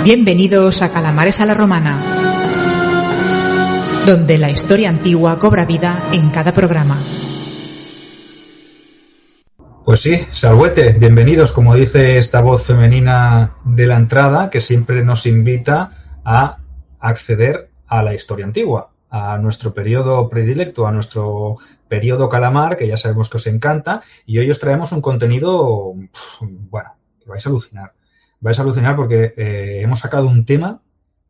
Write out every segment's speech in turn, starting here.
Bienvenidos a Calamares a la Romana, donde la historia antigua cobra vida en cada programa. Pues sí, salhuete, bienvenidos, como dice esta voz femenina de la entrada, que siempre nos invita a acceder a la historia antigua, a nuestro periodo predilecto, a nuestro periodo calamar, que ya sabemos que os encanta, y hoy os traemos un contenido, bueno, que vais a alucinar. Vais a alucinar porque hemos sacado un tema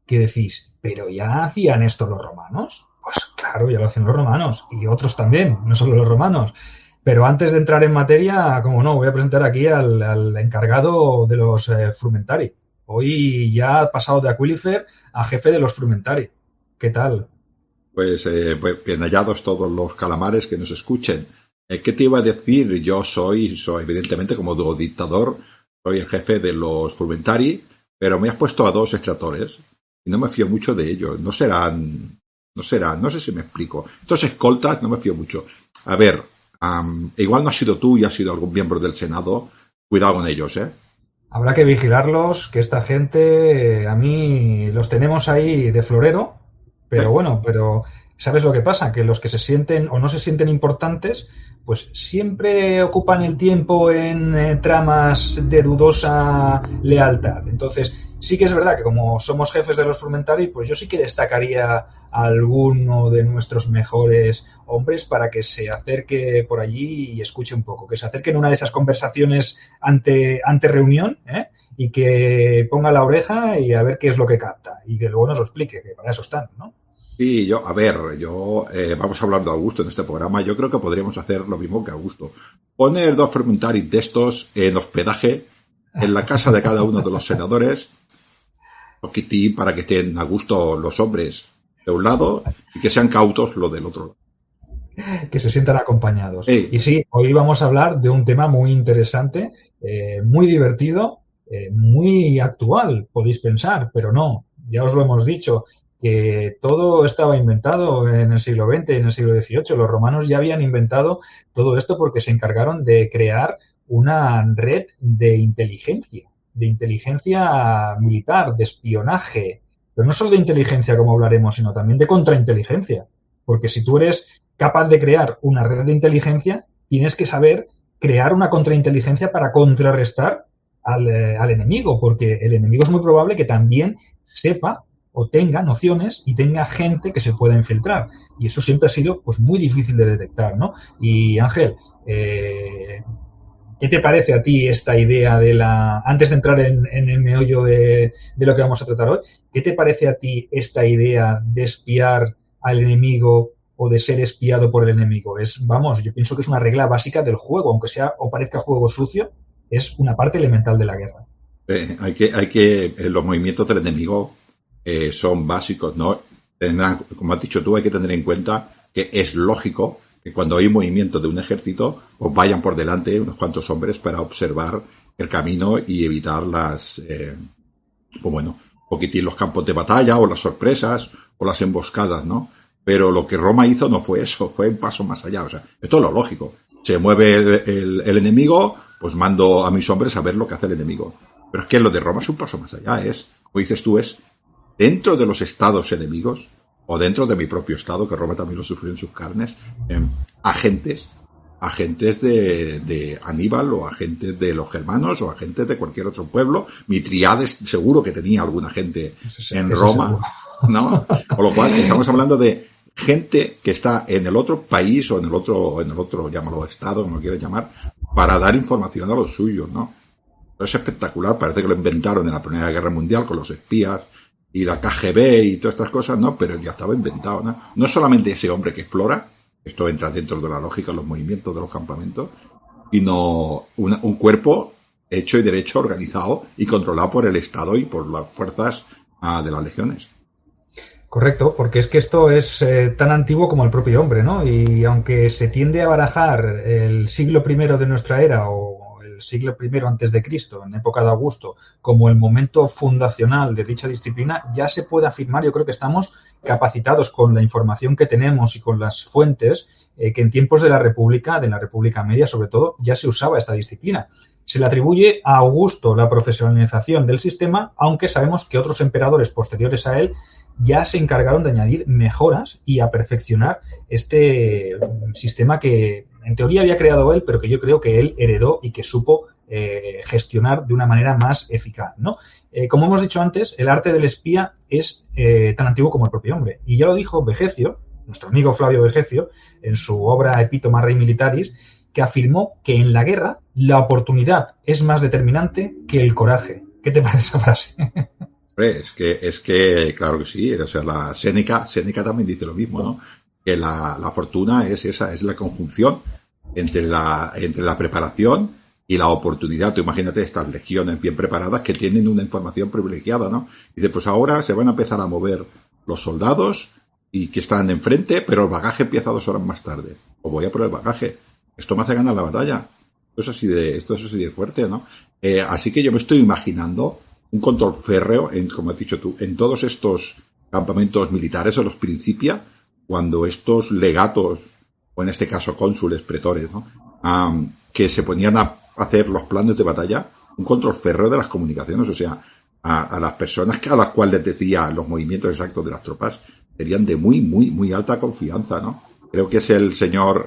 que decís, ¿pero ya hacían esto los romanos? Pues claro, ya lo hacían los romanos, y otros también, no solo los romanos. Pero antes de entrar en materia, como no, voy a presentar aquí al encargado de los Frumentari. Hoy ya ha pasado de Aquilifer a jefe de los Frumentari. ¿Qué tal? Pues bien hallados todos los calamares que nos escuchen. ¿Qué te iba a decir? Yo soy evidentemente como dictador, soy el jefe de los Frumentari, pero me has puesto a dos extractores y no me fío mucho de ellos. No sé si me explico. Estos escoltas no me fío mucho. A ver, igual no has sido tú y has sido algún miembro del Senado. Cuidado con ellos, ¿eh? Habrá que vigilarlos, que esta gente, a mí los tenemos ahí de florero, pero bueno, pero ¿sabes lo que pasa? Que los que se sienten o no se sienten importantes, pues siempre ocupan el tiempo en tramas de dudosa lealtad. Entonces, sí que es verdad que como somos jefes de los Frumentari, pues yo sí que destacaría a alguno de nuestros mejores hombres para que se acerque por allí y escuche un poco, que se acerque en una de esas conversaciones ante reunión, y que ponga la oreja y a ver qué es lo que capta y que luego nos lo explique, que para eso están, ¿no? Sí, vamos a hablar de Augusto en este programa. Yo creo que podríamos hacer lo mismo que Augusto. Poner dos Frumentari de estos en hospedaje en la casa de cada uno de los senadores, poquitín, para que estén a gusto los hombres de un lado y que sean cautos los del otro lado. Que se sientan acompañados. Sí. Y sí, hoy vamos a hablar de un tema muy interesante, muy divertido, muy actual, podéis pensar, pero no, ya os lo hemos dicho, que todo estaba inventado en el siglo XX y en el siglo XVIII. Los romanos ya habían inventado todo esto porque se encargaron de crear una red de inteligencia militar, de espionaje, pero no solo de inteligencia, como hablaremos, sino también de contrainteligencia. Porque si tú eres capaz de crear una red de inteligencia, tienes que saber crear una contrainteligencia para contrarrestar al enemigo, porque el enemigo es muy probable que también sepa o tenga nociones y tenga gente que se pueda infiltrar. Y eso siempre ha sido pues muy difícil de detectar, ¿no? Y Ángel, ¿qué te parece a ti esta idea antes de entrar en el meollo de lo que vamos a tratar hoy, ¿qué te parece a ti esta idea de espiar al enemigo o de ser espiado por el enemigo? Yo pienso que es una regla básica del juego, aunque sea o parezca juego sucio, es una parte elemental de la guerra. Los movimientos del enemigo son básicos, ¿no? Como has dicho tú, hay que tener en cuenta que es lógico que cuando hay movimiento de un ejército, pues vayan por delante unos cuantos hombres para observar el camino y evitar poquitín los campos de batalla o las sorpresas o las emboscadas, ¿no? Pero lo que Roma hizo no fue eso, fue un paso más allá. O sea, esto es lo lógico. Se mueve el enemigo, pues mando a mis hombres a ver lo que hace el enemigo. Pero es que lo de Roma es un paso más allá. Como dices tú, es dentro de los estados enemigos, o dentro de mi propio estado, que Roma también lo sufrió en sus carnes, agentes de Aníbal, o agentes de los germanos, o agentes de cualquier otro pueblo. Mitriades seguro que tenía alguna gente en Roma, ¿no? Con lo cual estamos hablando de gente que está en el otro país o en el otro, llámalo estado, como lo quieras llamar, para dar información a los suyos, ¿no? Es espectacular, parece que lo inventaron en la Primera Guerra Mundial con los espías y la KGB y todas estas cosas, ¿no? Pero ya estaba inventado, ¿no? No es solamente ese hombre que explora, esto entra dentro de la lógica de los movimientos de los campamentos, sino un cuerpo hecho y derecho, organizado y controlado por el Estado y por las fuerzas de las legiones. Correcto, porque es que esto es tan antiguo como el propio hombre, ¿no? Y aunque se tiende a barajar el siglo I de nuestra era o el siglo I antes de Cristo, en época de Augusto, como el momento fundacional de dicha disciplina, ya se puede afirmar, yo creo que estamos capacitados con la información que tenemos y con las fuentes, que en tiempos de la República Media sobre todo, ya se usaba esta disciplina. Se le atribuye a Augusto la profesionalización del sistema, aunque sabemos que otros emperadores posteriores a él ya se encargaron de añadir mejoras y a perfeccionar este sistema que en teoría había creado él, pero que yo creo que él heredó y que supo gestionar de una manera más eficaz, ¿no? Como hemos dicho antes, el arte del espía es tan antiguo como el propio hombre. Y ya lo dijo Vegecio, nuestro amigo Flavio Vegecio, en su obra Epitoma Rei Militaris, que afirmó que en la guerra la oportunidad es más determinante que el coraje. ¿Qué te parece esa frase? Es que, claro que sí, o sea, la Séneca también dice lo mismo, ¿no? Que la fortuna es esa, es la conjunción entre la preparación y la oportunidad. Tú imagínate estas legiones bien preparadas que tienen una información privilegiada, ¿no? Y dice, pues ahora se van a empezar a mover los soldados y que están enfrente, pero el bagaje empieza 2 horas más tarde. O voy a por el bagaje. Esto me hace ganar la batalla. Esto es así de fuerte, ¿no? Así que yo me estoy imaginando un control férreo, como has dicho tú, en todos estos campamentos militares o los Principia, cuando estos legatos, o en este caso cónsules, pretores, ¿no? Que se ponían a hacer los planes de batalla, un control férreo de las comunicaciones, o sea, a las personas a las cuales les decía los movimientos exactos de las tropas, serían de muy, muy, muy alta confianza, ¿no? Creo que es el señor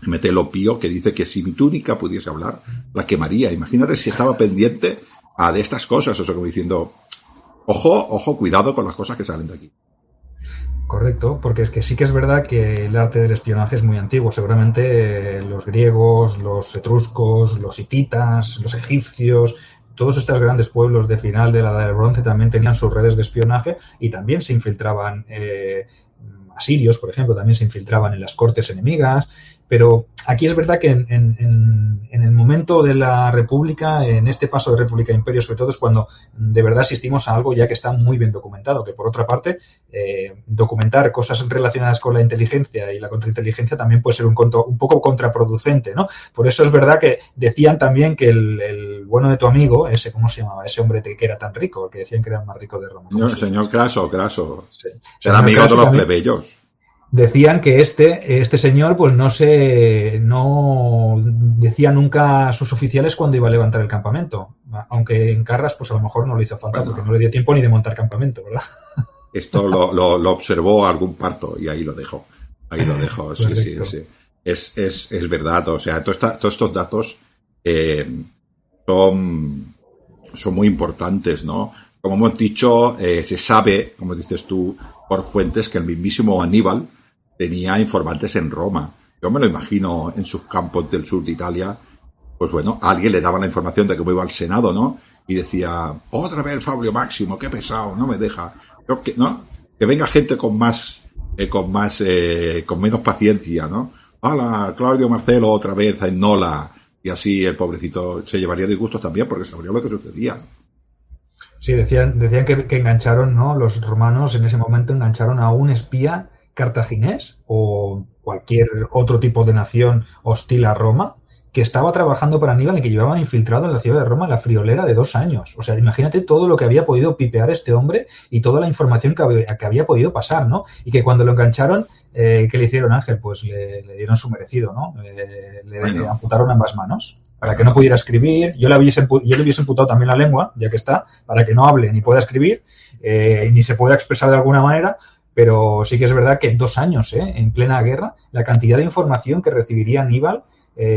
Metelo Pío que dice que si mi túnica pudiese hablar, la quemaría. Imagínate si estaba pendiente de estas cosas, o sea, como diciendo, ojo, cuidado con las cosas que salen de aquí. Correcto, porque es que sí que es verdad que el arte del espionaje es muy antiguo. Seguramente los griegos, los etruscos, los hititas, los egipcios, todos estos grandes pueblos de final de la Edad del Bronce también tenían sus redes de espionaje y también se infiltraban, asirios, por ejemplo, también se infiltraban en las cortes enemigas. Pero aquí es verdad que en el momento de la República, en este paso de República a Imperio, sobre todo es cuando de verdad asistimos a algo ya que está muy bien documentado, que por otra parte, documentar cosas relacionadas con la inteligencia y la contrainteligencia también puede ser un poco contraproducente, ¿no? Por eso es verdad que decían también que el bueno de tu amigo, ese, ¿cómo se llamaba? Ese hombre que era tan rico, el que decían que era el más rico de Roma. No, el señor Craso. Sí. Era amigo de los plebeyos. Decían que este señor pues no decía nunca a sus oficiales cuando iba a levantar el campamento, aunque en Carras pues a lo mejor no le hizo falta, porque no le dio tiempo ni de montar campamento, ¿verdad? Esto lo observó algún parto y ahí lo dejó. Sí. Es verdad, o sea, todos estos datos son muy importantes, ¿no? Como hemos dicho, se sabe, como dices tú, por fuentes, que el mismísimo Aníbal tenía informantes en Roma. Yo me lo imagino en sus campos del sur de Italia. Pues bueno, a alguien le daba la información de cómo iba al Senado, ¿no? Y decía, otra vez Fabio Máximo, qué pesado, no me deja. Yo ¿no? Que venga gente con menos paciencia, ¿no? Hola, Claudio Marcelo otra vez en Nola. Y así el pobrecito se llevaría disgustos también porque sabría lo que sucedía. Sí, decían que engancharon, ¿no? Los romanos en ese momento engancharon a un espía cartaginés o cualquier otro tipo de nación hostil a Roma que estaba trabajando para Aníbal y que llevaba infiltrado en la ciudad de Roma la friolera de 2 años. O sea, imagínate todo lo que había podido pipear este hombre y toda la información que había podido pasar, ¿no? Y que cuando lo engancharon, ¿qué le hicieron, Ángel? Pues le dieron su merecido, ¿no? Le amputaron ambas manos para que no pudiera escribir. Yo le hubiese amputado también la lengua, ya que está, para que no hable ni pueda escribir, ni se pueda expresar de alguna manera. Pero sí que es verdad que en 2 años, en plena guerra, la cantidad de información que recibiría Aníbal,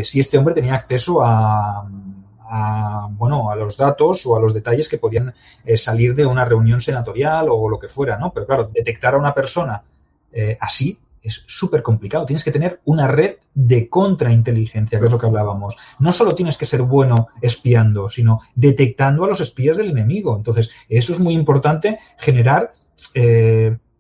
si este hombre tenía acceso a los datos o a los detalles que podían salir de una reunión senatorial o lo que fuera, ¿no? Pero claro, detectar a una persona así es súper complicado. Tienes que tener una red de contrainteligencia, que es lo que hablábamos. No solo tienes que ser bueno espiando, sino detectando a los espías del enemigo. Entonces, eso es muy importante, generar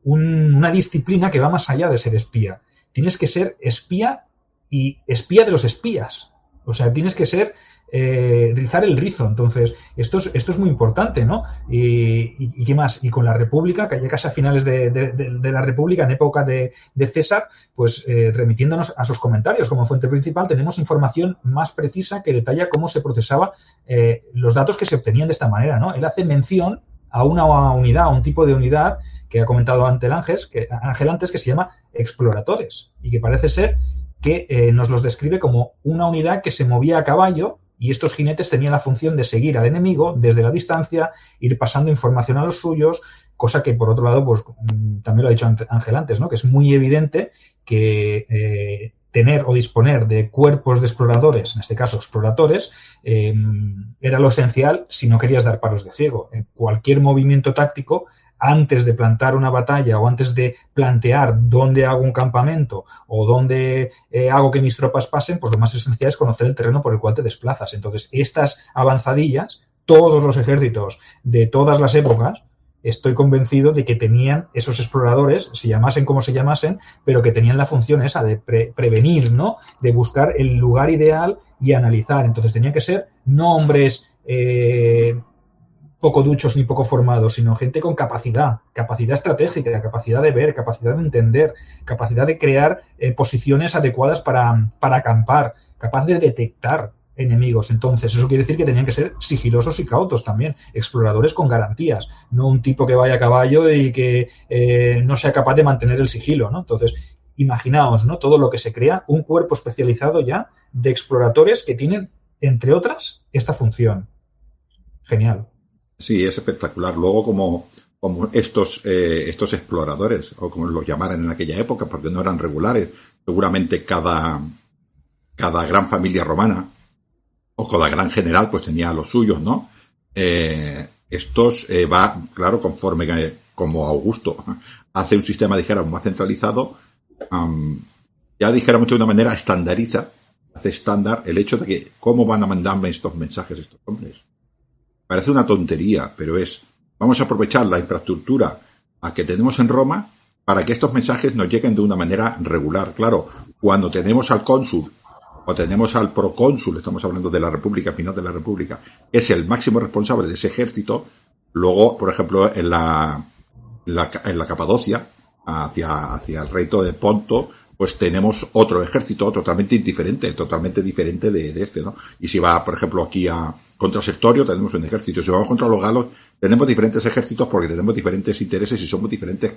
una disciplina que va más allá de ser espía. Tienes que ser espía y espía de los espías. O sea, tienes que ser rizar el rizo. Entonces, esto es muy importante, ¿no? ¿Y qué más? Y con la República, que ya casi a finales de la República, en época de César, pues remitiéndonos a sus comentarios como fuente principal, tenemos información más precisa que detalla cómo se procesaba los datos que se obtenían de esta manera, ¿no? Él hace mención a una unidad, a un tipo de unidad que ha comentado Ángel antes, que se llama exploradores, y que parece ser que nos los describe como una unidad que se movía a caballo, y estos jinetes tenían la función de seguir al enemigo desde la distancia, ir pasando información a los suyos, cosa que, por otro lado, pues también lo ha dicho Ángel antes, ¿no? Que es muy evidente que tener o disponer de cuerpos de exploradores, en este caso exploradores, era lo esencial si no querías dar palos de ciego. En cualquier movimiento táctico, antes de plantar una batalla o antes de plantear dónde hago un campamento o dónde hago que mis tropas pasen, pues lo más esencial es conocer el terreno por el cual te desplazas. Entonces, estas avanzadillas, todos los ejércitos de todas las épocas, estoy convencido de que tenían esos exploradores, se llamasen como se llamasen, pero que tenían la función esa de prevenir, ¿no? De buscar el lugar ideal y analizar. Entonces, tenían que ser no hombres poco duchos ni poco formados, sino gente con capacidad estratégica, capacidad de ver, capacidad de entender, capacidad de crear posiciones adecuadas para acampar, capaz de detectar enemigos. Entonces, eso quiere decir que tenían que ser sigilosos y cautos también, exploradores con garantías, no un tipo que vaya a caballo y que no sea capaz de mantener el sigilo, ¿no? Entonces, imaginaos, ¿no? Todo lo que se crea, un cuerpo especializado ya de exploradores que tienen, entre otras, esta función. Genial. Sí, es espectacular. Luego, como estos exploradores, o como los llamaran en aquella época, porque no eran regulares, seguramente cada gran familia romana o cada gran general pues tenía los suyos, ¿no? Estos va, claro, conforme como Augusto hace un sistema, dijéramos, más centralizado, ya dijéramos de una manera estandariza, hace estándar el hecho de que cómo van a mandarme estos mensajes estos hombres. Parece una tontería, pero vamos a aprovechar la infraestructura que tenemos en Roma para que estos mensajes nos lleguen de una manera regular. Claro, cuando tenemos al cónsul o tenemos al procónsul, estamos hablando de la República, final de la República, es el máximo responsable de ese ejército. Luego, por ejemplo, en la Capadocia, hacia el reino de Ponto, pues tenemos otro ejército totalmente diferente de este, ¿no? Y si va, por ejemplo, aquí contra Sertorio, tenemos un ejército. Si vamos contra los galos, tenemos diferentes ejércitos porque tenemos diferentes intereses y somos diferentes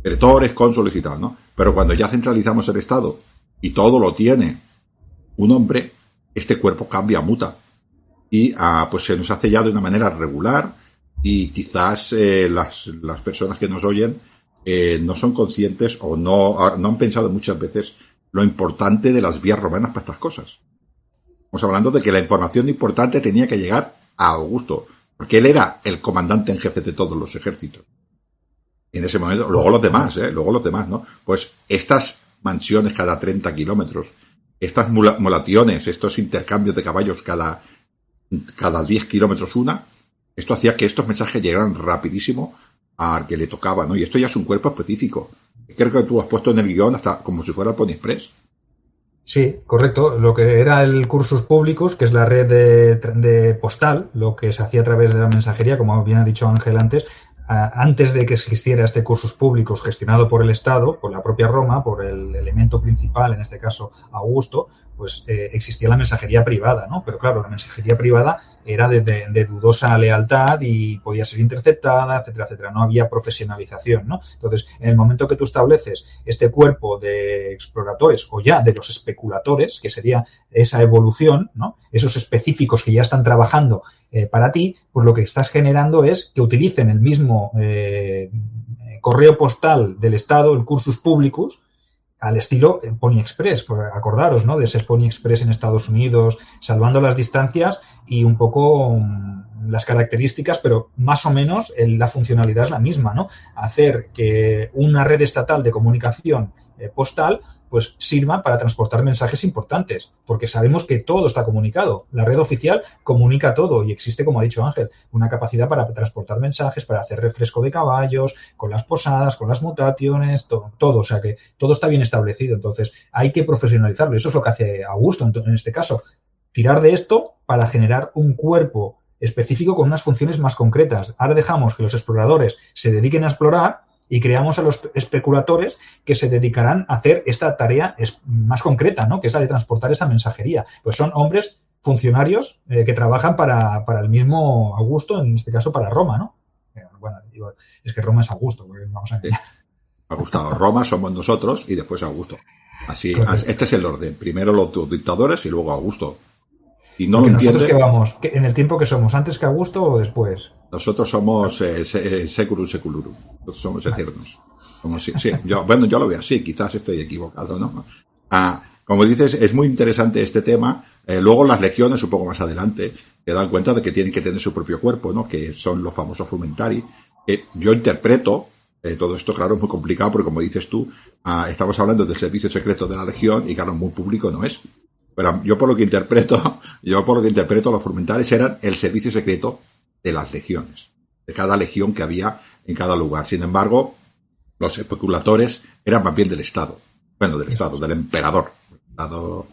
pretores, cónsules y tal, ¿no? Pero cuando ya centralizamos el Estado y todo lo tiene un hombre, este cuerpo cambia, muta. Y pues se nos hace ya de una manera regular, y quizás las personas que nos oyen no son conscientes o no han pensado muchas veces lo importante de las vías romanas para estas cosas. Estamos hablando de que la información importante tenía que llegar a Augusto, porque él era el comandante en jefe de todos los ejércitos. En ese momento, luego los demás, ¿no? Pues estas mansiones cada 30 kilómetros, estas mulationes, estos intercambios de caballos cada 10 kilómetros una, esto hacía que estos mensajes llegaran rapidísimo al que le tocaba, ¿no? Y esto ya es un cuerpo específico. Creo que tú has puesto en el guión hasta como si fuera el Pony Express. Sí, correcto. Lo que era el Cursus Publicus, que es la red de postal, lo que se hacía a través de la mensajería, como bien ha dicho Ángel antes de que existiera este Cursus Publicus gestionado por el Estado, por la propia Roma, por el elemento principal, en este caso Augusto, pues existía la mensajería privada, ¿no? Pero claro, la mensajería privada era de dudosa lealtad y podía ser interceptada, etcétera, etcétera. No había profesionalización, ¿no? Entonces, en el momento que tú estableces este cuerpo de exploradores o ya de los especuladores, que sería esa evolución, ¿no? Esos específicos que ya están trabajando para ti, pues lo que estás generando es que utilicen el mismo correo postal del Estado, el Cursus Publicus, al estilo Pony Express, acordaros, ¿no? De ese Pony Express en Estados Unidos, salvando las distancias y un poco las características, pero más o menos la funcionalidad es la misma, ¿no? Hacer que una red estatal de comunicación postal pues sirva para transportar mensajes importantes, porque sabemos que todo está comunicado. La red oficial comunica todo y existe, como ha dicho Ángel, una capacidad para transportar mensajes, para hacer refresco de caballos, con las posadas, con las mutaciones, todo. O sea que todo está bien establecido. Entonces hay que profesionalizarlo. Eso es lo que hace Augusto en este caso. Tirar de esto para generar un cuerpo específico con unas funciones más concretas. Ahora dejamos que los exploradores se dediquen a explorar y creamos a los especuladores que se dedicarán a hacer esta tarea más concreta, ¿no? Que es la de transportar esa mensajería. Pues son hombres funcionarios que trabajan para el mismo Augusto, en este caso para Roma, ¿no? Bueno, digo, es que Roma es Augusto, porque vamos a engañar. Augusto, Roma somos nosotros y después Augusto. Así, Correcto. este es el orden. Primero los dictadores y luego Augusto. Y no Porque lo entiende. nosotros que vamos, en el tiempo que somos, ¿antes que Augusto o después? Nosotros somos seculum seculurum. Nosotros somos eternos. Sí, yo lo veo así, quizás estoy equivocado, ¿no? Como dices, es muy interesante este tema. Luego las legiones, un poco más adelante, se dan cuenta de que tienen que tener su propio cuerpo, ¿no? Que son los famosos frumentari. Yo interpreto, todo esto, claro, es muy complicado, porque como dices tú, estamos hablando del servicio secreto de la legión, y claro, muy público no es. Pero yo por lo que interpreto, los frumentares eran el servicio secreto de las legiones, de cada legión que había en cada lugar. Sin embargo, los especuladores eran más bien del Estado. Bueno, del Estado, del emperador. El Estado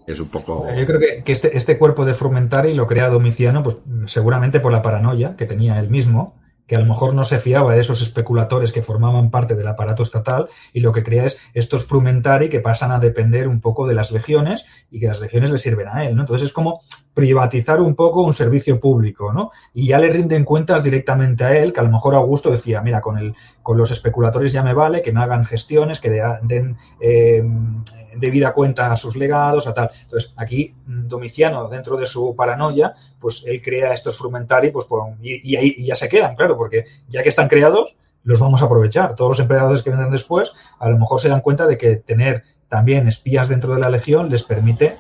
es un poco... Yo creo que este cuerpo de frumentari lo crea Domiciano, pues seguramente por la paranoia que tenía él mismo, que a lo mejor no se fiaba de esos especuladores que formaban parte del aparato estatal, y lo que crea es estos frumentari que pasan a depender un poco de las legiones y que las legiones le sirven a él, ¿no? Entonces es como privatizar un poco un servicio público, ¿no? Y ya le rinden cuentas directamente a él, que a lo mejor Augusto decía, mira, con los especuladores ya me vale, que me hagan gestiones, que den debida cuenta a sus legados, a tal. Entonces, aquí Domiciano, dentro de su paranoia, pues él crea estos frumentari, pues y ahí ya se quedan, claro, porque ya que están creados, los vamos a aprovechar. Todos los emperadores que vendrán después, a lo mejor se dan cuenta de que tener también espías dentro de la legión les permite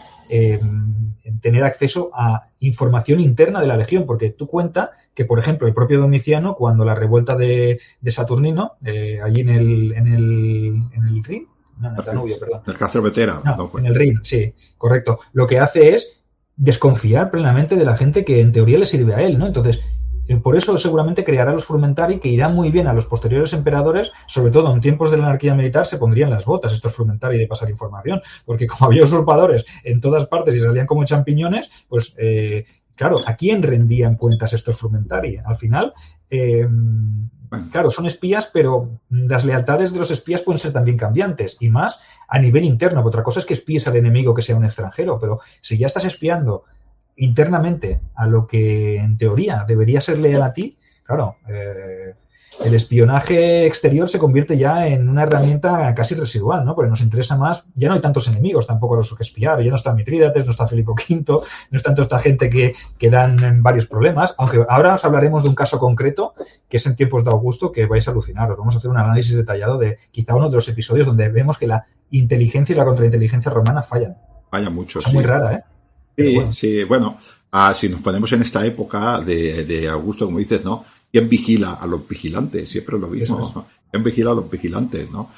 tener acceso a información interna de la legión, porque tú cuenta que, por ejemplo, el propio Domiciano, cuando la revuelta de Saturnino, allí en el Rin, no, en el Danubio, perdón. El Castro Vetera. No, en el Rin, sí, correcto. Lo que hace es desconfiar plenamente de la gente que en teoría le sirve a él, ¿no? Entonces, por eso seguramente creará los frumentari, que irán muy bien a los posteriores emperadores, sobre todo en tiempos de la anarquía militar se pondrían las botas estos frumentari de pasar información, porque como había usurpadores en todas partes y salían como champiñones, pues claro, ¿a quién rendían cuentas estos frumentari? Al final, claro, son espías, pero las lealtades de los espías pueden ser también cambiantes, y más a nivel interno. Otra cosa es que espíes al enemigo que sea un extranjero, pero si ya estás espiando internamente a lo que en teoría debería ser leal a ti, claro, el espionaje exterior se convierte ya en una herramienta casi residual, ¿no? Porque nos interesa más, ya no hay tantos enemigos tampoco a los que espiar, ya no está Mitrídates, no está Filipo V, no es tanto esta gente que dan varios problemas, aunque ahora os hablaremos de un caso concreto que es en tiempos de Augusto, que vais a alucinaros. Vamos a hacer un análisis detallado de quizá uno de los episodios donde vemos que la inteligencia y la contrainteligencia romana fallan. Falla mucho, es muy rara, ¿eh? Sí, bueno, si nos ponemos en esta época de Augusto, como dices, ¿no? ¿Quién vigila a los vigilantes? Siempre es lo mismo. ¿No? ¿Quién vigila a los vigilantes? ¿No?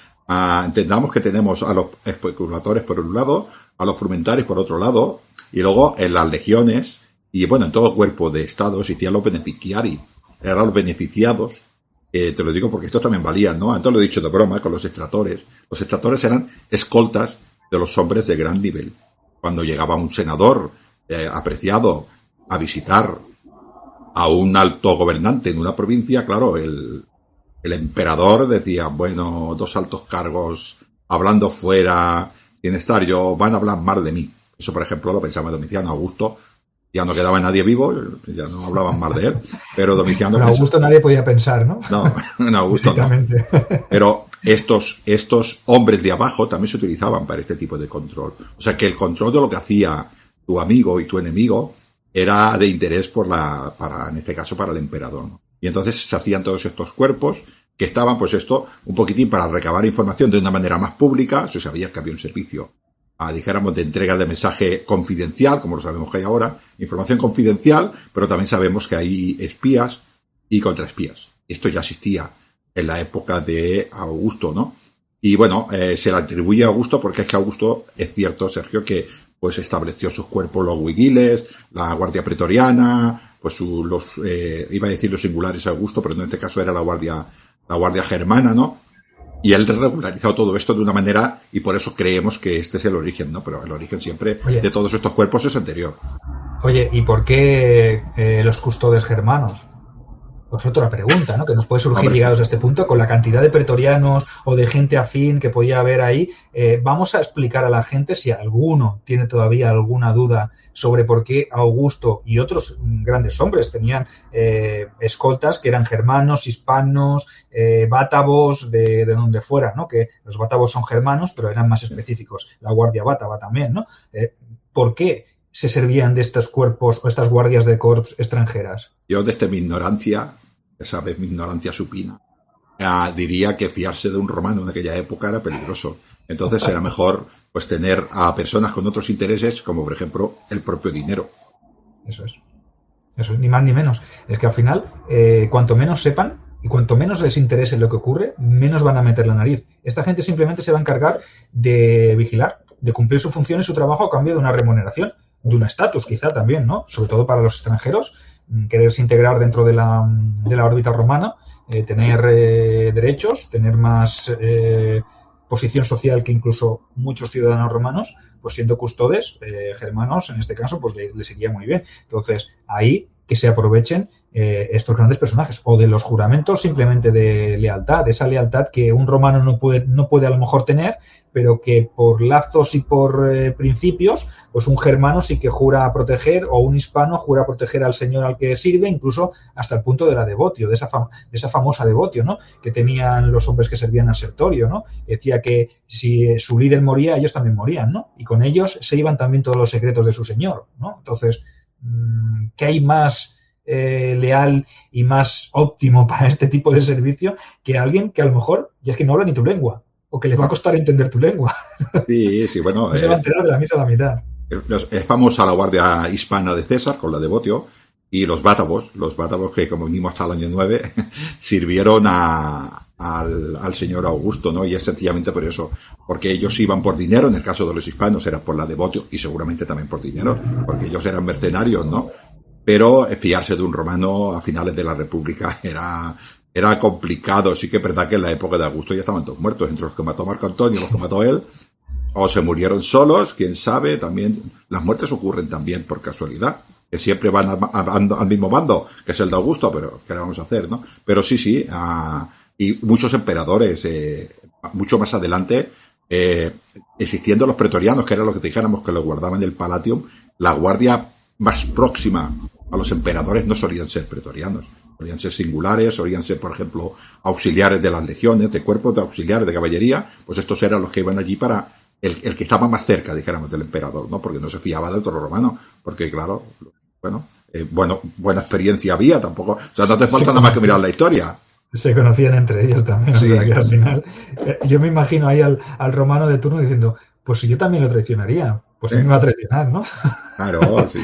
Entendamos que tenemos a los especuladores por un lado, a los frumentarios por otro lado, y luego en las legiones, y bueno, en todo cuerpo de Estado existían los beneficiari, eran los beneficiados. Te lo digo porque estos también valían, ¿no? Antes lo he dicho de broma, con los extratores. Los extratores eran escoltas de los hombres de gran nivel. Cuando llegaba un senador apreciado a visitar a un alto gobernante en una provincia, claro, el emperador decía, bueno, 2 altos cargos hablando fuera, sin estar yo, van a hablar mal de mí. Eso, por ejemplo, lo pensaba Domiciano. Augusto, ya no quedaba nadie vivo, ya no hablaban mal de él, pero Domiciano... En Augusto nadie podía pensar, ¿no? No, en Augusto no. Pero estos hombres de abajo también se utilizaban para este tipo de control. O sea, que el control de lo que hacía tu amigo y tu enemigo era de interés en este caso, para el emperador, ¿no? Y entonces se hacían todos estos cuerpos que estaban, pues esto, un poquitín para recabar información de una manera más pública. Se sabía que había un servicio, dijéramos, de entrega de mensaje confidencial, como lo sabemos que hay ahora, información confidencial, pero también sabemos que hay espías y contraespías. Esto ya existía en la época de Augusto, ¿no? Y bueno, se le atribuye a Augusto porque es que Augusto, es cierto, Sergio, que pues estableció sus cuerpos, los vigiles, la guardia pretoriana, pues iba a decir los singulares Augusto, pero en este caso era la guardia germana, ¿no? Y él regularizó todo esto de una manera, y por eso creemos que este es el origen, ¿no? Pero el origen siempre de todos estos cuerpos es anterior. Oye, ¿y por qué los custodes germanos? Pues otra pregunta, ¿no? Que nos puede surgir Hombre. llegados a este punto, con la cantidad de pretorianos o de gente afín que podía haber ahí. Vamos a explicar a la gente, si alguno tiene todavía alguna duda sobre por qué Augusto y otros grandes hombres tenían escoltas que eran germanos, hispanos, bátavos, de donde fuera, ¿no? Que los bátavos son germanos, pero eran más específicos. La guardia bátava también, ¿no? ¿Por qué se servían de estos cuerpos o estas guardias de corps extranjeras? Yo, desde mi ignorancia, ya sabes, mi ignorancia supina, diría que fiarse de un romano en aquella época era peligroso. Entonces era mejor pues tener a personas con otros intereses, como por ejemplo el propio dinero. Eso es, ni más ni menos. Es que al final, cuanto menos sepan y cuanto menos les interese lo que ocurre, menos van a meter la nariz. Esta gente simplemente se va a encargar de vigilar, de cumplir su función y su trabajo a cambio de una remuneración, de un estatus quizá también, ¿no? Sobre todo para los extranjeros, quererse integrar dentro de la órbita romana, tener derechos, tener más posición social que incluso muchos ciudadanos romanos, pues siendo custodes germanos, en este caso, pues les iría muy bien. Entonces, ahí que se aprovechen estos grandes personajes, o de los juramentos simplemente de lealtad, esa lealtad que un romano no puede a lo mejor tener, pero que por lazos y por principios, pues un germano sí que jura proteger, o un hispano jura proteger al señor al que sirve, incluso hasta el punto de la devotio, de esa famosa devotio, ¿no? Que tenían los hombres que servían al Sertorio, ¿no? Decía que si su líder moría, ellos también morían, ¿no? Y con ellos se iban también todos los secretos de su señor, ¿no? Entonces, ¿qué hay más leal y más óptimo para este tipo de servicio que alguien que a lo mejor ya es que no habla ni tu lengua, o que le va a costar entender tu lengua? Sí, bueno. No se va a enterar de la misa a la mitad. Es famosa la guardia hispana de César con la devotio, y los bátavos que, como vinimos hasta el año 9, sirvieron al señor Augusto, ¿no? Y es sencillamente por eso, porque ellos iban por dinero. En el caso de los hispanos era por la devotio y seguramente también por dinero, porque ellos eran mercenarios, ¿no? Pero fiarse de un romano a finales de la República era complicado. Sí que es verdad que en la época de Augusto ya estaban todos muertos, entre los que mató Marco Antonio y los que mató él, o se murieron solos, quién sabe. También las muertes ocurren también por casualidad, que siempre van al mismo bando, que es el de Augusto, pero ¿qué le vamos a hacer, no? Pero sí, y muchos emperadores, mucho más adelante, existiendo los pretorianos, que era lo que dijéramos que lo guardaban en el Palatium, la guardia más próxima a los emperadores no solían ser pretorianos, solían ser singulares, solían ser, por ejemplo, auxiliares de las legiones, de cuerpos de auxiliares de caballería. Pues estos eran los que iban allí para el que estaba más cerca, dijéramos, del emperador, ¿no? Porque no se fiaba del otro romano, porque claro, buena experiencia había, tampoco, o sea, no te falta nada más que mirar la historia. Se conocían entre ellos también, sí. O sea, que al final, yo me imagino ahí al romano de turno diciendo, pues si yo también lo traicionaría, pues él me va a traicionar, ¿no? Claro, sí.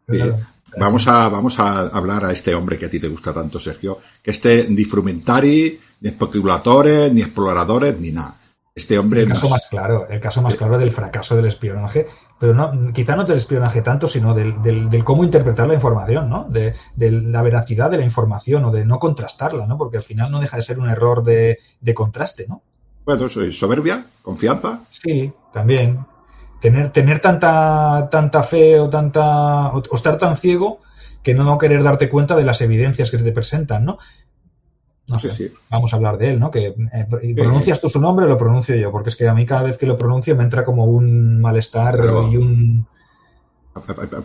Claro. Vamos a hablar a este hombre que a ti te gusta tanto, Sergio, que ni frumentari, ni especuladores, ni exploradores, ni nada. Este hombre el caso más claro del fracaso del espionaje, pero no, quizá no del espionaje tanto, sino del cómo interpretar la información, ¿no? De la veracidad de la información, o de no contrastarla, ¿no? Porque al final no deja de ser un error de contraste, ¿no? Bueno, soberbia, confianza. Sí, también. Tener tanta fe o estar tan ciego que no querer darte cuenta de las evidencias que se te presentan, ¿no? No sé, sí. Vamos a hablar de él, ¿no? Que pronuncias tú su nombre o lo pronuncio yo, porque es que a mí cada vez que lo pronuncio me entra como un malestar y un...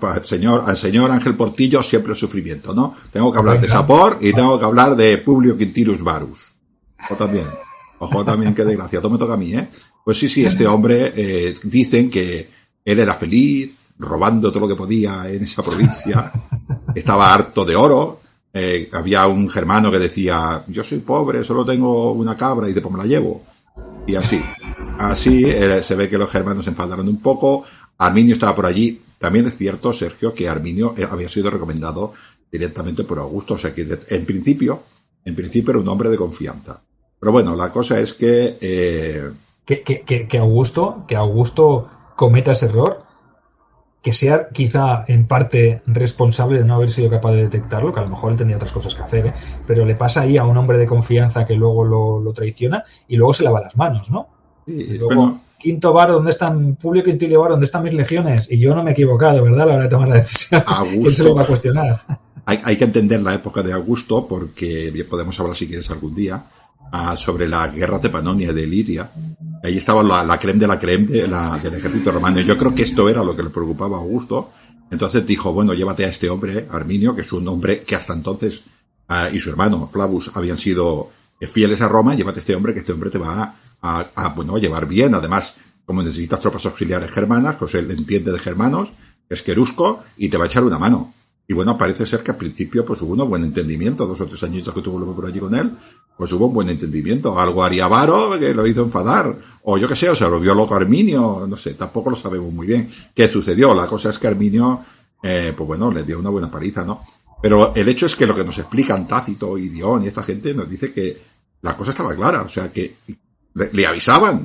Al señor Ángel Portillo siempre el sufrimiento, ¿no? Tengo que hablar de Sapor y tengo que hablar de Publio Quintirus Varus. Ojo también, qué desgracia. Todo me toca a mí, ¿eh? Pues sí, este hombre, dicen que él era feliz, robando todo lo que podía en esa provincia. Estaba harto de oro. Había un germano que decía, yo soy pobre, solo tengo una cabra y después me la llevo. Y así se ve que los germanos se enfadaron un poco. Arminio estaba por allí. También es cierto, Sergio, que Arminio había sido recomendado directamente por Augusto, o sea que en principio era un hombre de confianza. Pero bueno, la cosa es que Augusto cometa ese error, que sea quizá en parte responsable de no haber sido capaz de detectarlo, que a lo mejor él tenía otras cosas que hacer, pero le pasa ahí a un hombre de confianza que luego lo traiciona y luego se lava las manos, ¿no? Sí, y luego, Quinto Var, ¿dónde están? Publio Quintilio Var, ¿dónde están mis legiones? Y yo no me he equivocado, ¿verdad? A la hora de tomar la decisión. ¿Quién se lo va a cuestionar? hay que entender la época de Augusto, porque podemos hablar, si quieres, algún día, sobre la guerra de Panonia y de Iliria. Ahí estaba la creme de la creme del ejército romano. Yo creo que esto era lo que le preocupaba a Augusto. Entonces dijo, bueno, llévate a este hombre, Arminio, que es un hombre que hasta entonces, y su hermano, Flavus, habían sido fieles a Roma. Llévate a este hombre, que este hombre te va a llevar bien. Además, como necesitas tropas auxiliares germanas, pues él entiende de germanos, es querusco, y te va a echar una mano. Y bueno, parece ser que al principio pues hubo un buen entendimiento, 2 o 3 añitos que tuvo por allí con él, pues hubo un buen entendimiento. Algo haría Varo que lo hizo enfadar, o yo qué sé, o sea, lo vio loco Arminio, no sé, tampoco lo sabemos muy bien qué sucedió. La cosa es que Arminio, pues bueno, le dio una buena paliza, ¿no? Pero el hecho es que lo que nos explican Tácito y Dion y esta gente nos dice que la cosa estaba clara, o sea, que le avisaban.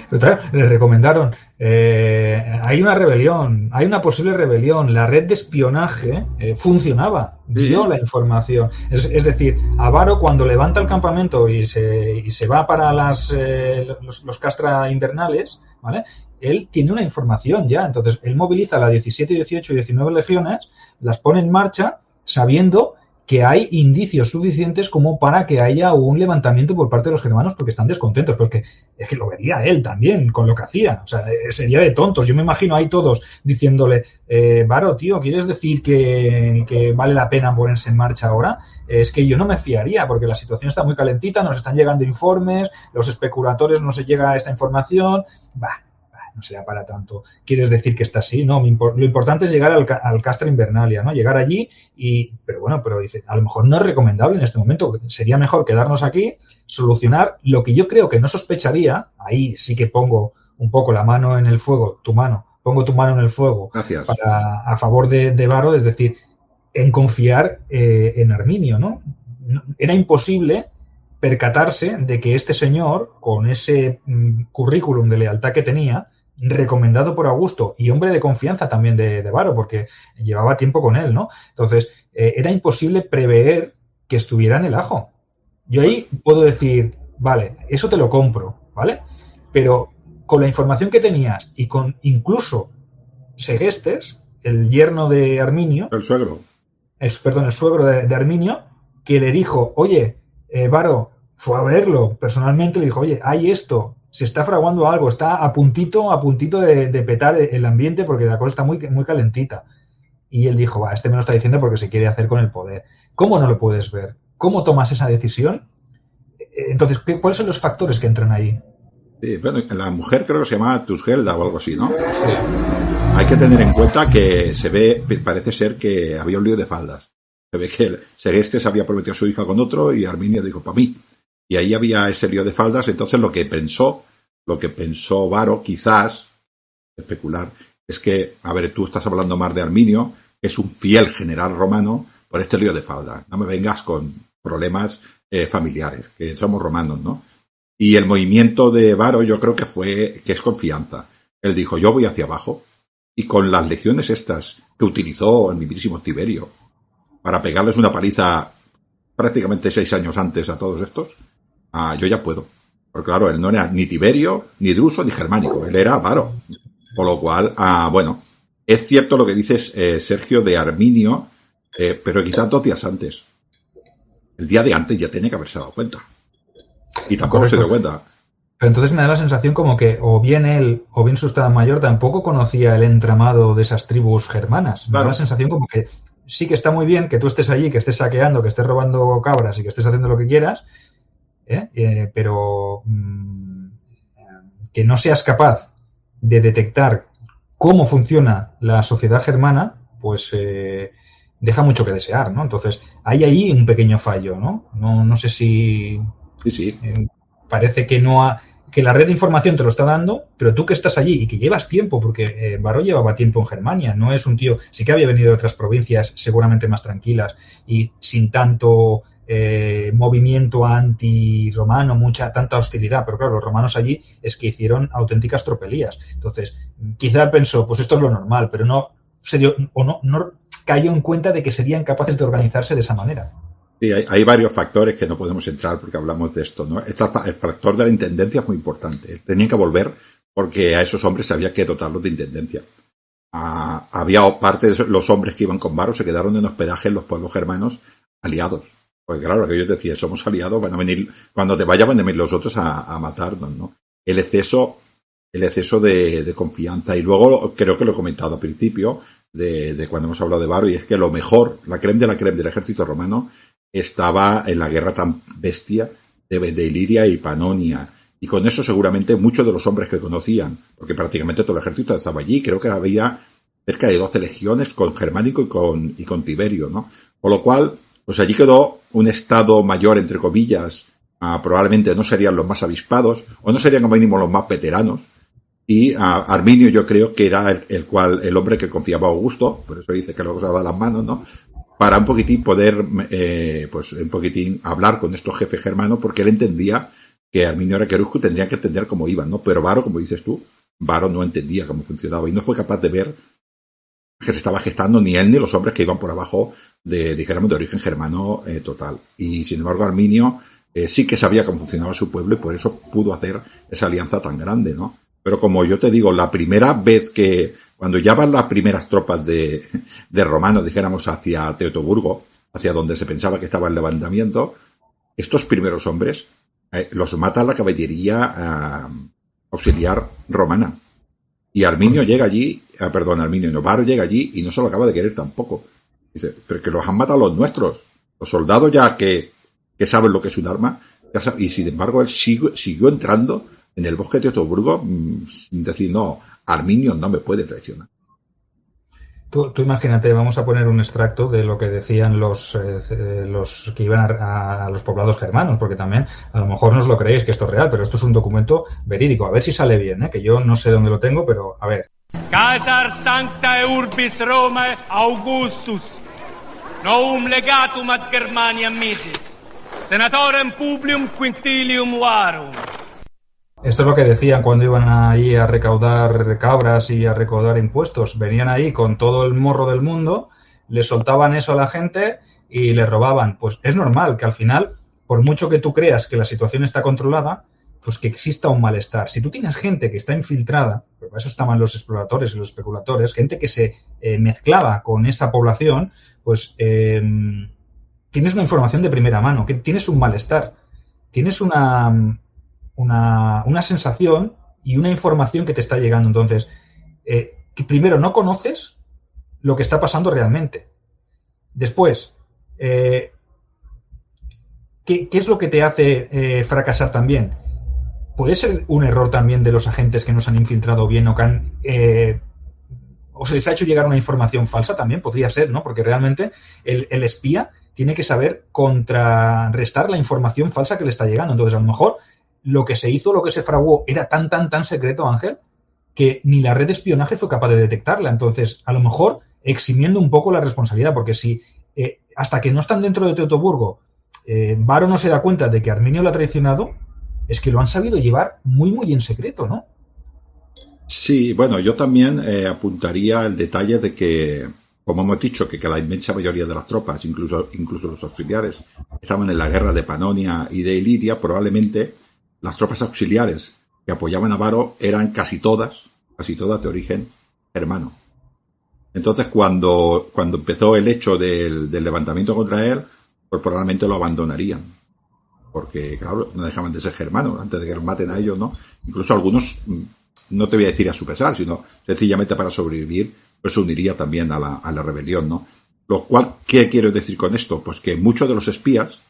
Pero claro, le recomendaron, hay una rebelión, hay una posible rebelión, la red de espionaje funcionaba, dio la información. Es decir, a Varo, cuando levanta el campamento y se va para los castra invernales, ¿vale? Él tiene una información ya, entonces él moviliza las 17, 18 y 19 legiones, las pone en marcha sabiendo que hay indicios suficientes como para que haya un levantamiento por parte de los germanos porque están descontentos, porque es que lo vería él también con lo que hacía, o sea, sería de tontos. Yo me imagino ahí todos diciéndole, Varo, tío, ¿quieres decir que vale la pena ponerse en marcha ahora? Es que yo no me fiaría porque la situación está muy calentita, nos están llegando informes, los especuladores no se llega a esta información, no será para tanto. ¿Quieres decir que está así? No, lo importante es llegar al Castra Invernalia, ¿no? Llegar allí pero dice, a lo mejor no es recomendable en este momento, sería mejor quedarnos aquí, solucionar lo que yo creo que no sospecharía, ahí sí que pongo un poco la mano en el fuego, pongo tu mano en el fuego. Gracias. A favor de Varo, es decir, en confiar en Arminio, ¿no? Era imposible percatarse de que este señor, con ese currículum de lealtad que tenía, recomendado por Augusto y hombre de confianza también de Varo, porque llevaba tiempo con él, ¿no? Entonces, era imposible prever que estuviera en el ajo. Yo ahí puedo decir, vale, eso te lo compro, ¿vale? Pero con la información que tenías y con incluso Segestes, el yerno de Arminio, el suegro de Arminio, que le dijo, oye, Varo, fue a verlo personalmente, le dijo, oye, hay esto, se está fraguando algo, está a puntito de petar el ambiente porque la cosa está muy, muy calentita. Y él dijo, este me lo está diciendo porque se quiere hacer con el poder. ¿Cómo no lo puedes ver? ¿Cómo tomas esa decisión? Entonces, ¿cuáles son los factores que entran ahí? Sí, bueno, la mujer creo que se llamaba Tusgelda o algo así, ¿no? Sí. Hay que tener en cuenta que parece ser que había un lío de faldas. Se ve que Segestes había prometido a su hija con otro y Arminio dijo, para mí. Y ahí había ese lío de faldas. Entonces lo que pensó Varo, quizás, especular, es que, a ver, tú estás hablando más de Arminio, que es un fiel general romano, por este lío de faldas. No me vengas con problemas familiares, que somos romanos, ¿no? Y el movimiento de Varo yo creo que es confianza. Él dijo, yo voy hacia abajo, y con las legiones estas que utilizó el mismísimo Tiberio para pegarles una paliza prácticamente 6 años antes a todos estos, yo ya puedo. Porque claro, él no era ni Tiberio, ni Druso, ni germánico. Él era Varo. Por lo cual, bueno, es cierto lo que dices, Sergio, de Arminio, pero quizás 2 días antes. El día de antes ya tenía que haberse dado cuenta. Y tampoco se dio cuenta. Pero entonces me da la sensación como que o bien él o bien su Estado Mayor tampoco conocía el entramado de esas tribus germanas. Me da la sensación como que sí que está muy bien que tú estés allí, que estés saqueando, que estés robando cabras y que estés haciendo lo que quieras, pero que no seas capaz de detectar cómo funciona la sociedad germana, pues deja mucho que desear, ¿no? Entonces, hay ahí un pequeño fallo, ¿no? No sé si... Sí. Parece que que la red de información te lo está dando, pero tú que estás allí y que llevas tiempo, porque Varo llevaba tiempo en Germania, no es un tío, sí que había venido de otras provincias seguramente más tranquilas y sin tanto movimiento anti-romano, tanta hostilidad, pero claro, los romanos allí es que hicieron auténticas tropelías. Entonces, quizá pensó, pues esto es lo normal, pero no se dio, o no cayó en cuenta de que serían capaces de organizarse de esa manera. Sí, hay varios factores que no podemos entrar porque hablamos de esto, ¿no? El factor de la intendencia es muy importante. Tenían que volver porque a esos hombres había que dotarlos de intendencia. había parte de los hombres que iban con Varo se quedaron en hospedaje en los pueblos germanos aliados. Porque claro, lo que yo decía, somos aliados, van a venir, cuando te vaya van a venir los otros a matarnos, ¿no? El exceso de confianza. Y luego creo que lo he comentado al principio de cuando hemos hablado de Varo, y es que lo mejor, la creme de la creme del ejército romano estaba en la guerra tan bestia de Iliria y Panonia. Y con eso seguramente muchos de los hombres que conocían, porque prácticamente todo el ejército estaba allí, creo que había cerca de 12 legiones con Germánico y con Tiberio, ¿no? Con lo cual, pues allí quedó un estado mayor, entre comillas, probablemente no serían los más avispados, o no serían como mínimo los más veteranos, y Arminio yo creo que era el hombre que confiaba a Augusto, por eso dice que luego se daba las manos, ¿no? Para un poquitín poder, pues un poquitín hablar con estos jefes germanos, porque él entendía que Arminio era Querusco y tendrían que entender cómo iban, ¿no? Pero Varo, como dices tú, Varo no entendía cómo funcionaba y no fue capaz de ver que se estaba gestando ni él ni los hombres que iban por abajo dijéramos, de origen germano total. Y sin embargo Arminio sí que sabía cómo funcionaba su pueblo y por eso pudo hacer esa alianza tan grande, ¿no? Pero como yo te digo, la primera vez cuando ya van las primeras tropas de romanos, dijéramos, hacia Teutoburgo, hacia donde se pensaba que estaba el levantamiento, estos primeros hombres los mata la caballería auxiliar romana. Y Arminio llega allí, Varo llega allí y no se lo acaba de querer tampoco. Dice, pero que los han matado los nuestros. Los soldados ya que saben lo que es un arma, y sin embargo él siguió entrando en el bosque de Teutoburgo sin decir, no, Arminio no me puede traicionar. Tú imagínate, vamos a poner un extracto de lo que decían los que iban a los poblados germanos, porque también a lo mejor no os lo creéis que esto es real, pero esto es un documento verídico. A ver si sale bien, que yo no sé dónde lo tengo, pero a ver. Caesar sanctae urbis Romae Augustus, novum legatum ad Germania misit, senatorem publium quintilium varum. Esto es lo que decían cuando iban ahí a recaudar cabras y a recaudar impuestos. Venían ahí con todo el morro del mundo, le soltaban eso a la gente y le robaban. Pues es normal que al final, por mucho que tú creas que la situación está controlada, pues que exista un malestar. Si tú tienes gente que está infiltrada, pues para eso estaban los exploradores y los especuladores, gente que se mezclaba con esa población, pues tienes una información de primera mano, que tienes un malestar, tienes una sensación y una información que te está llegando. Entonces, que primero no conoces lo que está pasando realmente. Después, ¿qué es lo que te hace fracasar también? Puede ser un error también de los agentes que nos han infiltrado bien o que han... o se les ha hecho llegar una información falsa también, podría ser, ¿no? Porque realmente el espía tiene que saber contrarrestar la información falsa que le está llegando. Entonces, a lo mejor lo que se hizo, lo que se fraguó era tan secreto, Ángel, que ni la red de espionaje fue capaz de detectarla. Entonces, a lo mejor eximiendo un poco la responsabilidad, porque si hasta que no están dentro de Teutoburgo, Varo no se da cuenta de que Arminio lo ha traicionado, es que lo han sabido llevar muy en secreto, ¿no? Sí, bueno, yo también apuntaría el detalle de que, como hemos dicho, que la inmensa mayoría de las tropas, incluso los auxiliares, estaban en la guerra de Panonia y de Iliria. Probablemente las tropas auxiliares que apoyaban a Varo eran casi todas de origen germano. Entonces, cuando empezó el hecho del levantamiento contra él, pues probablemente lo abandonarían. Porque, claro, no dejaban de ser germanos antes de que los maten a ellos, ¿no? Incluso algunos, no te voy a decir a su pesar, sino sencillamente para sobrevivir, pues se uniría también a la rebelión, ¿no? Lo cual, ¿qué quiero decir con esto? Pues que muchos de los espías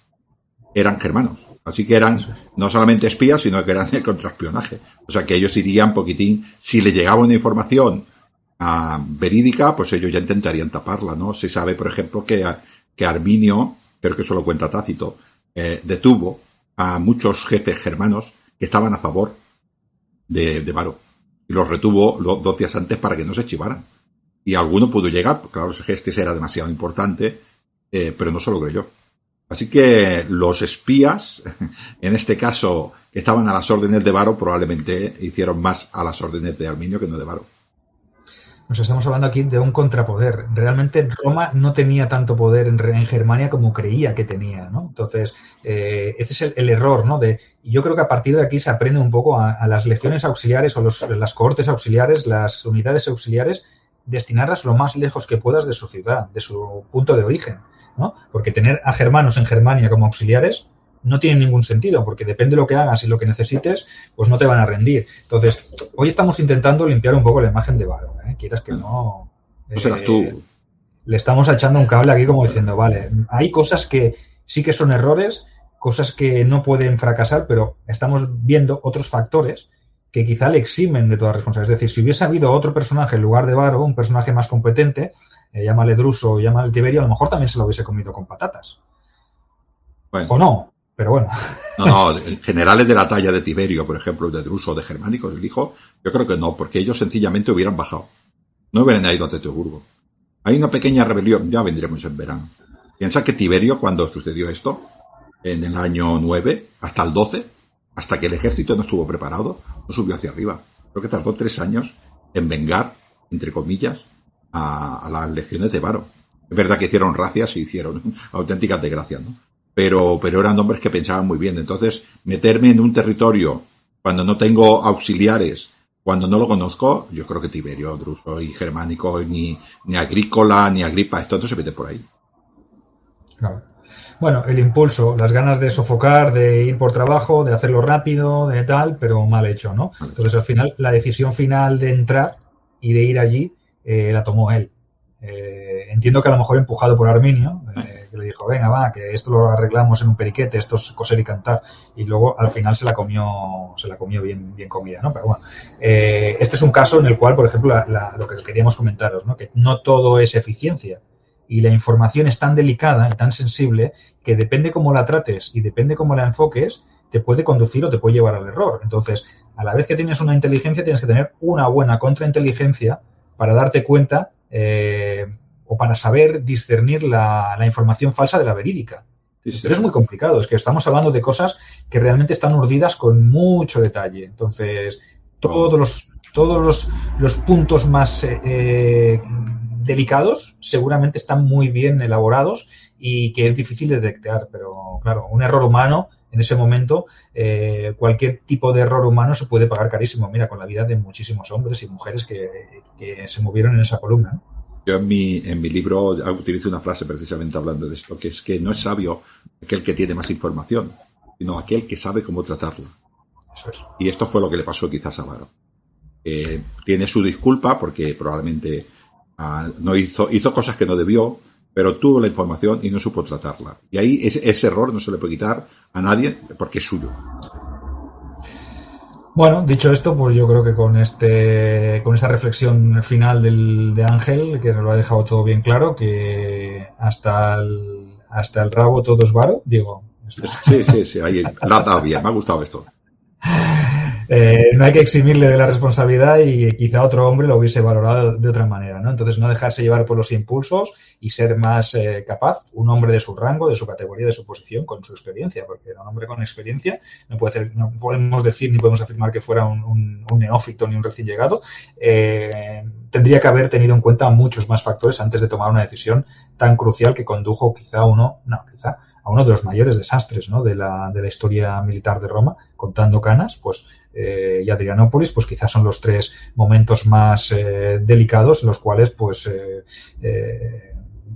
eran germanos. Así que eran no solamente espías, sino que eran de contraespionaje. O sea que ellos irían poquitín, si le llegaba una información verídica, pues ellos ya intentarían taparla, ¿no? Se sabe, por ejemplo, que Arminio, creo que eso lo cuenta Tácito, detuvo a muchos jefes germanos que estaban a favor de Varo. Y los retuvo 2 días antes para que no se chivaran. Y alguno pudo llegar, claro, ese gesto era demasiado importante, pero no se lo creyó. Así que los espías, en este caso, que estaban a las órdenes de Varo, probablemente hicieron más a las órdenes de Arminio que no de Varo. Nos estamos hablando aquí de un contrapoder. Realmente Roma no tenía tanto poder en Germania como creía que tenía, ¿no? Entonces, este es el error, ¿no? Yo creo que a partir de aquí se aprende un poco a las legiones auxiliares o las cohortes auxiliares, las unidades auxiliares, destinarlas lo más lejos que puedas de su ciudad, de su punto de origen, ¿no? Porque tener a germanos en Germania como auxiliares no tiene ningún sentido, porque depende de lo que hagas y lo que necesites, pues no te van a rendir. Entonces, hoy estamos intentando limpiar un poco la imagen de Varo, quieras que no. No serás tú. Le estamos echando un cable aquí como diciendo, vale, hay cosas que sí que son errores, cosas que no pueden fracasar, pero estamos viendo otros factores que quizá le eximen de toda responsabilidad. Es decir, si hubiese habido otro personaje en lugar de Varo, un personaje más competente, llámale Druso o llámale Tiberio, a lo mejor también se lo hubiese comido con patatas. Bueno. O no, pero bueno. No, generales de la talla de Tiberio, por ejemplo, de Druso o de Germánico, el hijo, yo creo que no, porque ellos sencillamente hubieran bajado. No hubieran ido a Teutoburgo. Hay una pequeña rebelión, ya vendremos en verano. Piensa que Tiberio, cuando sucedió esto, en el año 9, hasta el 12, hasta que el ejército no estuvo preparado, no subió hacia arriba. Creo que tardó 3 años en vengar, entre comillas, a las legiones de Varo. Es verdad que hicieron racias y hicieron auténticas desgracias, ¿no? Pero eran hombres que pensaban muy bien. Entonces, meterme en un territorio cuando no tengo auxiliares, cuando no lo conozco, yo creo que Tiberio, Druso y Germánico, ni Agrícola, ni Agripa, esto no se mete por ahí. Claro. Bueno, el impulso, las ganas de sofocar, de ir por trabajo, de hacerlo rápido, de tal, pero mal hecho, ¿no? Entonces, al final, la decisión final de entrar y de ir allí la tomó él. Entiendo que a lo mejor empujado por Arminio, que le dijo, venga, va, que esto lo arreglamos en un periquete, esto es coser y cantar, y luego al final se la comió bien comida, ¿no? Pero bueno, este es un caso en el cual, por ejemplo, lo que queríamos comentaros, ¿no? Que no todo es eficiencia, y la información es tan delicada y tan sensible que depende cómo la trates y depende cómo la enfoques, te puede conducir o te puede llevar al error. Entonces, a la vez que tienes una inteligencia, tienes que tener una buena contrainteligencia para darte cuenta o para saber discernir la información falsa de la verídica. Sí. Pero es muy complicado, es que estamos hablando de cosas que realmente están urdidas con mucho detalle. Entonces, todos los puntos más delicados seguramente están muy bien elaborados y que es difícil de detectar, pero claro, un error humano en ese momento, cualquier tipo de error humano se puede pagar carísimo. Mira, con la vida de muchísimos hombres y mujeres que se movieron en esa columna, ¿no? Yo en mi libro utilizo una frase precisamente hablando de esto, que es que no es sabio aquel que tiene más información, sino aquel que sabe cómo tratarla. Eso es. Y esto fue lo que le pasó quizás a Varo. Tiene su disculpa porque probablemente no hizo cosas que no debió, pero tuvo la información y no supo tratarla. Y ahí ese error no se le puede quitar a nadie porque es suyo. Bueno, dicho esto, pues yo creo que con esa reflexión final de Ángel, que nos lo ha dejado todo bien claro, que hasta el rabo todo es Varo, digo. Sí, ahí la ha dado bien, me ha gustado esto. No hay que eximirle de la responsabilidad y quizá otro hombre lo hubiese valorado de otra manera, ¿no? Entonces no dejarse llevar por los impulsos y ser más capaz, un hombre de su rango, de su categoría, de su posición, con su experiencia, porque un hombre con experiencia no podemos decir ni podemos afirmar que fuera un neófito ni un recién llegado. Tendría que haber tenido en cuenta muchos más factores antes de tomar una decisión tan crucial que condujo a uno de los mayores desastres, ¿no? de la historia militar de Roma, contando Canas, pues y Adrianópolis, pues quizás son los 3 momentos más delicados en los cuales pues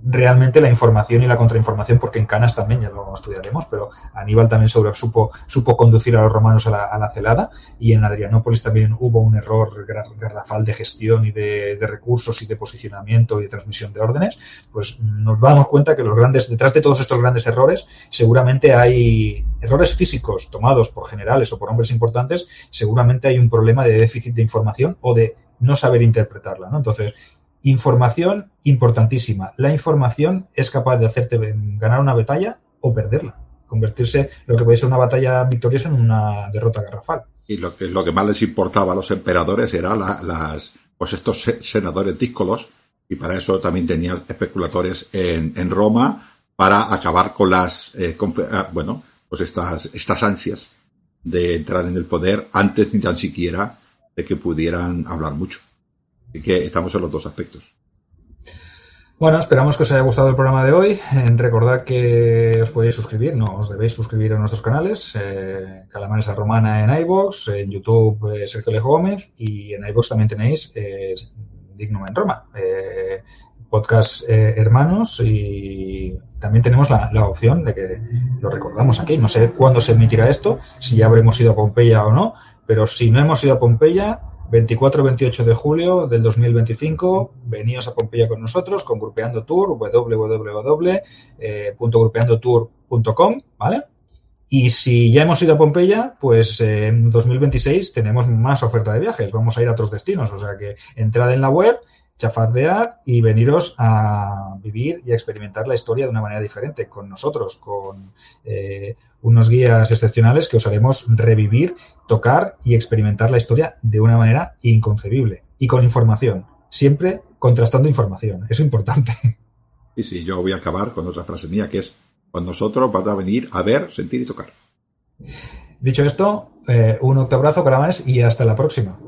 realmente la información y la contrainformación, porque en Canas también ya lo estudiaremos, pero Aníbal también supo conducir a los romanos a la celada, y en Adrianópolis también hubo un error garrafal de gestión y de recursos y de posicionamiento y de transmisión de órdenes. Pues nos damos cuenta que detrás de todos estos grandes errores seguramente hay errores físicos tomados por generales o por hombres importantes, seguramente hay un problema de déficit de información o de no saber interpretarla, ¿no? Entonces, información importantísima. La información es capaz de hacerte ganar una batalla o perderla. Convertirse lo que puede ser una batalla victoriosa en una derrota garrafal. Y lo que más les importaba a los emperadores era estos senadores díscolos, y para eso también tenían especuladores en Roma para acabar con estas ansias de entrar en el poder antes ni tan siquiera de que pudieran hablar mucho. Así que estamos en los 2 aspectos. Bueno, esperamos que os haya gustado el programa de hoy. Recordad que os podéis suscribir, os debéis suscribir a nuestros canales, Calamares a Romana en iVoox, en YouTube Sergio Alejo Gómez, y en iVoox también tenéis Dignum en Roma. Podcast hermanos, y también tenemos la opción de que lo recordamos aquí. No sé cuándo se emitirá esto, si ya habremos ido a Pompeya o no, pero si no hemos ido a Pompeya, 24-28 de julio del 2025, veníos a Pompeya con nosotros, con Grupeando Tour, www.grupeandotour.com, ¿vale? Y si ya hemos ido a Pompeya, pues en 2026 tenemos más oferta de viajes, vamos a ir a otros destinos, o sea que entrad en la web, chafardead y veniros a vivir y a experimentar la historia de una manera diferente con nosotros, con unos guías excepcionales que os haremos revivir, tocar y experimentar la historia de una manera inconcebible y con información, siempre contrastando información, es importante. Y sí, yo voy a acabar con otra frase mía que es: con nosotros vas a venir a ver, sentir y tocar. Dicho esto, un octoabrazo, caravanes, y hasta la próxima.